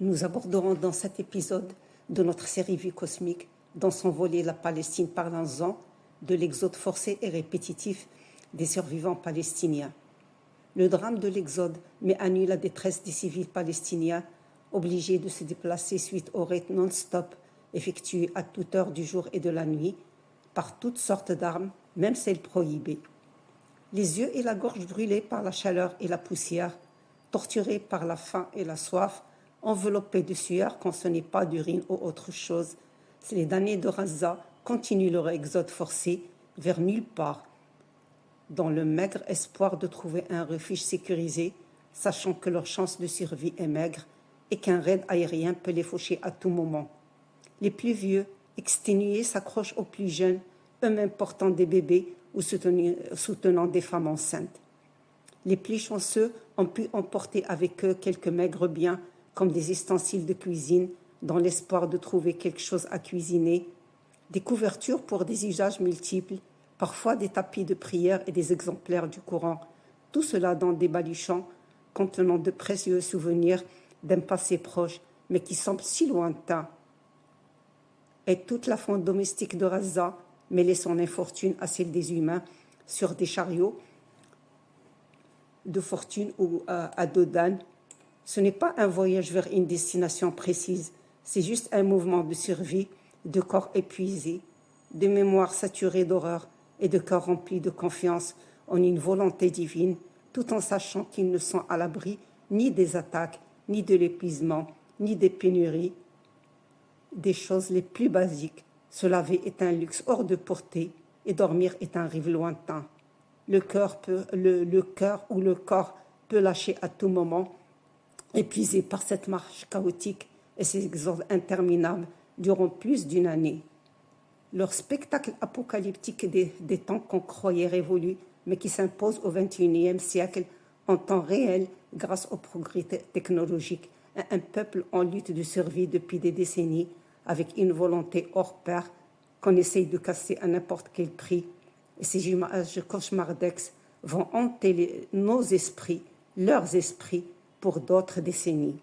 Nous aborderons dans cet épisode de notre série Vue cosmique, dans son volet La Palestine parlons-en, de l'exode forcé et répétitif des survivants palestiniens. Le drame de l'exode met à nu la détresse des civils palestiniens obligés de se déplacer suite aux raids non-stop effectués à toute heure du jour et de la nuit par toutes sortes d'armes, même celles prohibées. Les yeux et la gorge brûlés par la chaleur et la poussière, torturés par la faim et la soif, enveloppés de sueur quand ce n'est pas d'urine ou autre chose, les damnés de Gaza continuent leur exode forcé vers nulle part, dans le maigre espoir de trouver un refuge sécurisé, sachant que leur chance de survie est maigre et qu'un raid aérien peut les faucher à tout moment. Les plus vieux, exténués, s'accrochent aux plus jeunes, eux-mêmes portant des bébés ou soutenant des femmes enceintes. Les plus chanceux ont pu emporter avec eux quelques maigres biens, comme des ustensiles de cuisine, dans l'espoir de trouver quelque chose à cuisiner, des couvertures pour des usages multiples, parfois des tapis de prière et des exemplaires du Coran, tout cela dans des baluchons contenant de précieux souvenirs d'un passé proche, mais qui semble si lointain. Et toute la faune domestique de Gaza, mêlait son infortune à celle des humains, sur des chariots de fortune ou à dos d'âne. Ce n'est pas un voyage vers une destination précise, c'est juste un mouvement de survie, de corps épuisés, de mémoires saturées d'horreur et de cœurs remplis de confiance en une volonté divine, tout en sachant qu'ils ne sont à l'abri ni des attaques, ni de l'épuisement, ni des pénuries, des choses les plus basiques. Se laver est un luxe hors de portée et dormir est un rêve lointain. Le cœur ou le corps peut lâcher à tout moment, épuisé par cette marche chaotique et ces exodes interminables durant plus d'une année. Leur spectacle apocalyptique des temps qu'on croyait révolus, mais qui s'imposent au XXIe siècle en temps réel grâce au progrès technologique, un peuple en lutte de survie depuis des décennies, avec une volonté hors pair qu'on essaye de casser à n'importe quel prix. Et ces images cauchemardesques vont hanter nos esprits, leurs esprits, pour d'autres décennies.